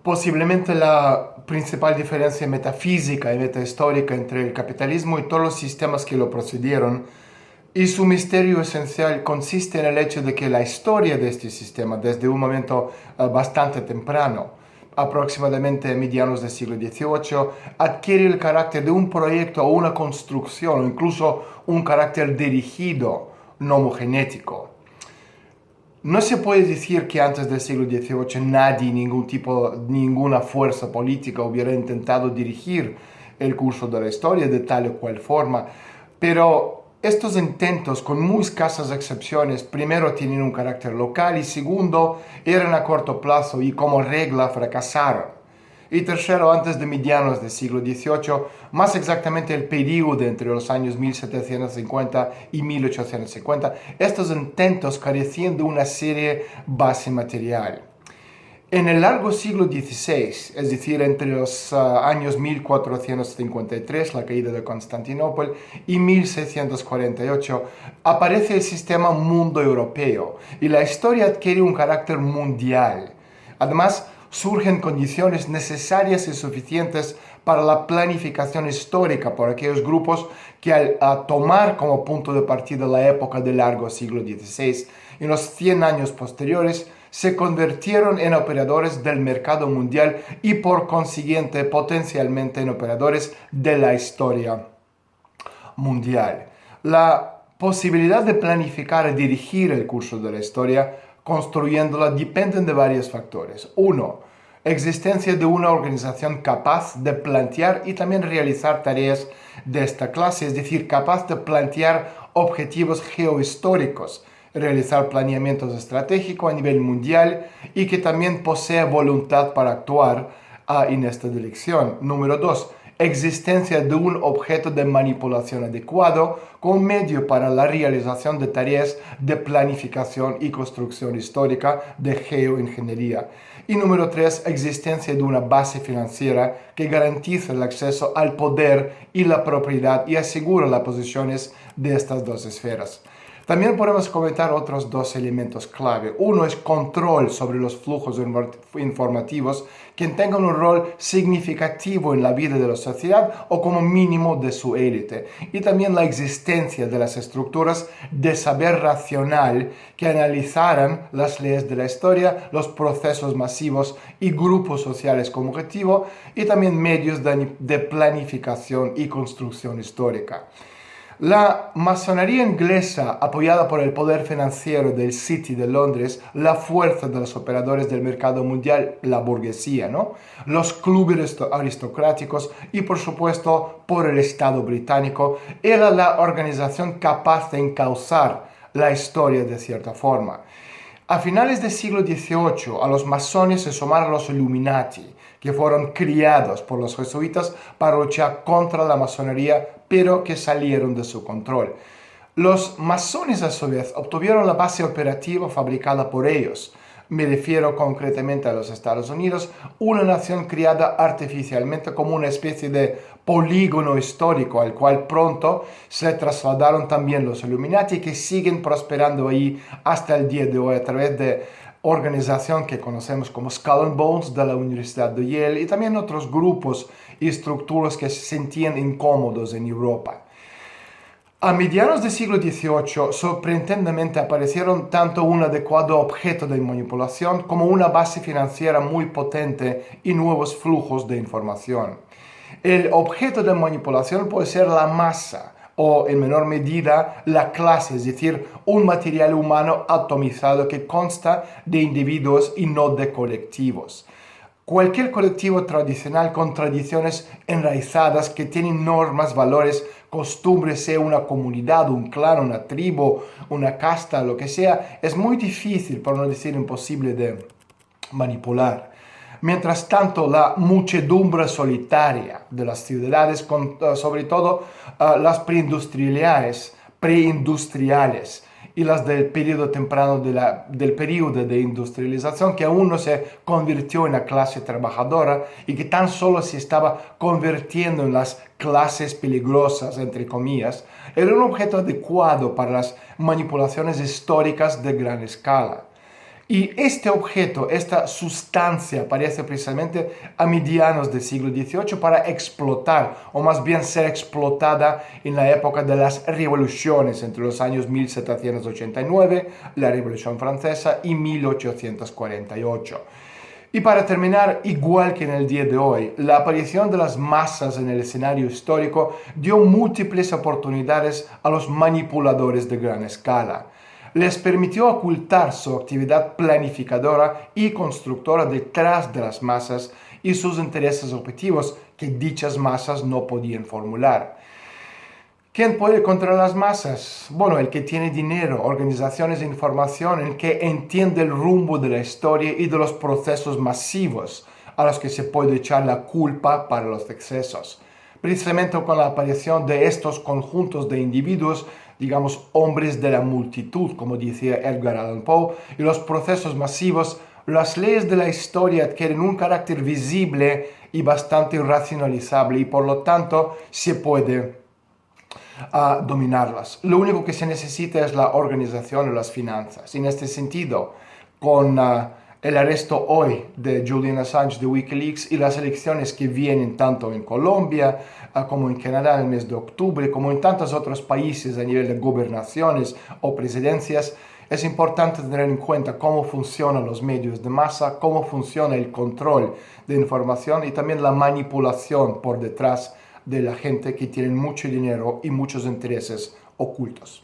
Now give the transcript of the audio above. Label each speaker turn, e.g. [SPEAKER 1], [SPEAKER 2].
[SPEAKER 1] Posiblemente la principal diferencia metafísica y metahistórica entre el capitalismo y todos los sistemas que lo precedieron y su misterio esencial consiste en el hecho de que la historia de este sistema, desde un momento bastante temprano, aproximadamente a medianos del siglo XVIII, adquiere el carácter de un proyecto o una construcción, o incluso un carácter dirigido, no homogenético. No se puede decir que antes del siglo XVIII nadie, ninguna fuerza política hubiera intentado dirigir el curso de la historia de tal o cual forma, pero estos intentos, con muy escasas excepciones, primero tienen un carácter local y segundo, eran a corto plazo y como regla fracasaron. Y tercero, antes de medianos del siglo XVIII, más exactamente el periodo entre los años 1750 y 1850, estos intentos carecían de una seria base material. En el largo siglo XVI, es decir, entre los años 1453, la caída de Constantinopla, y 1648, aparece el sistema mundo europeo y la historia adquiere un carácter mundial. Además, surgen condiciones necesarias y suficientes para la planificación histórica por aquellos grupos que al tomar como punto de partida la época del largo siglo XVI, en los 100 años posteriores, se convirtieron en operadores del mercado mundial y por consiguiente potencialmente en operadores de la historia mundial. La posibilidad de planificar y dirigir el curso de la historia construyéndola dependen de varios factores. Uno, existencia de una organización capaz de plantear y también realizar tareas de esta clase, es decir, capaz de plantear objetivos geohistóricos, realizar planeamientos estratégicos a nivel mundial y que también posea voluntad para actuar en esta dirección. Número dos, existencia de un objeto de manipulación adecuado como medio para la realización de tareas de planificación y construcción histórica de geoingeniería. Y número tres, existencia de una base financiera que garantiza el acceso al poder y la propiedad y asegura las posiciones de estas dos esferas. También podemos comentar otros dos elementos clave. Uno es control sobre los flujos informativos que tengan un rol significativo en la vida de la sociedad o como mínimo de su élite. Y también la existencia de las estructuras de saber racional que analizaran las leyes de la historia, los procesos masivos y grupos sociales como objetivo y también medios de planificación y construcción histórica. La masonería inglesa, apoyada por el poder financiero del City de Londres, la fuerza de los operadores del mercado mundial, la burguesía, ¿no? Los clubes aristocráticos y, por supuesto, por el Estado británico, era la organización capaz de encauzar la historia de cierta forma. A finales del siglo XVIII, a los masones se sumaron los Illuminati, que fueron criados por los jesuitas para luchar contra la masonería, pero que salieron de su control. Los masones, a su vez, obtuvieron la base operativa fabricada por ellos. Me refiero concretamente a los Estados Unidos, una nación creada artificialmente como una especie de polígono histórico al cual pronto se trasladaron también los Illuminati que siguen prosperando ahí hasta el día de hoy a través de organización que conocemos como Skull and Bones de la Universidad de Yale y también otros grupos y estructuras que se sentían incómodos en Europa. A mediados del siglo XVIII, sorprendentemente aparecieron tanto un adecuado objeto de manipulación como una base financiera muy potente y nuevos flujos de información. El objeto de manipulación puede ser la masa o, en menor medida, la clase, es decir, un material humano atomizado que consta de individuos y no de colectivos. Cualquier colectivo tradicional con tradiciones enraizadas que tienen normas, valores, costumbres, sea una comunidad, un clan, una tribu, una casta, lo que sea, es muy difícil, por no decir imposible, de manipular. Mientras tanto, la muchedumbre solitaria de las ciudades, sobre todo las preindustriales y las del periodo temprano del periodo de industrialización, que aún no se convirtió en la clase trabajadora y que tan solo se estaba convirtiendo en las clases peligrosas, entre comillas, era un objeto adecuado para las manipulaciones históricas de gran escala. Y este objeto, esta sustancia, aparece precisamente a medianos del siglo XVIII para explotar, o más bien ser explotada en la época de las revoluciones, entre los años 1789, la Revolución Francesa, y 1848. Y para terminar, igual que en el día de hoy, la aparición de las masas en el escenario histórico dio múltiples oportunidades a los manipuladores de gran escala. Les permitió ocultar su actividad planificadora y constructora detrás de las masas y sus intereses objetivos que dichas masas no podían formular. ¿Quién puede controlar las masas? Bueno, el que tiene dinero, organizaciones de información, el que entiende el rumbo de la historia y de los procesos masivos a los que se puede echar la culpa para los excesos. Precisamente con la aparición de estos conjuntos de individuos, digamos hombres de la multitud, como decía Edgar Allan Poe, y los procesos masivos, las leyes de la historia adquieren un carácter visible y bastante racionalizable y por lo tanto se puede a dominarlas. Lo único que se necesita es la organización y las finanzas. En este sentido, con el arresto hoy de Julian Assange de Wikileaks y las elecciones que vienen tanto en Colombia como en Canadá en el mes de octubre, como en tantos otros países a nivel de gobernaciones o presidencias, es importante tener en cuenta cómo funcionan los medios de masa, cómo funciona el control de información y también la manipulación por detrás de la gente que tiene mucho dinero y muchos intereses ocultos.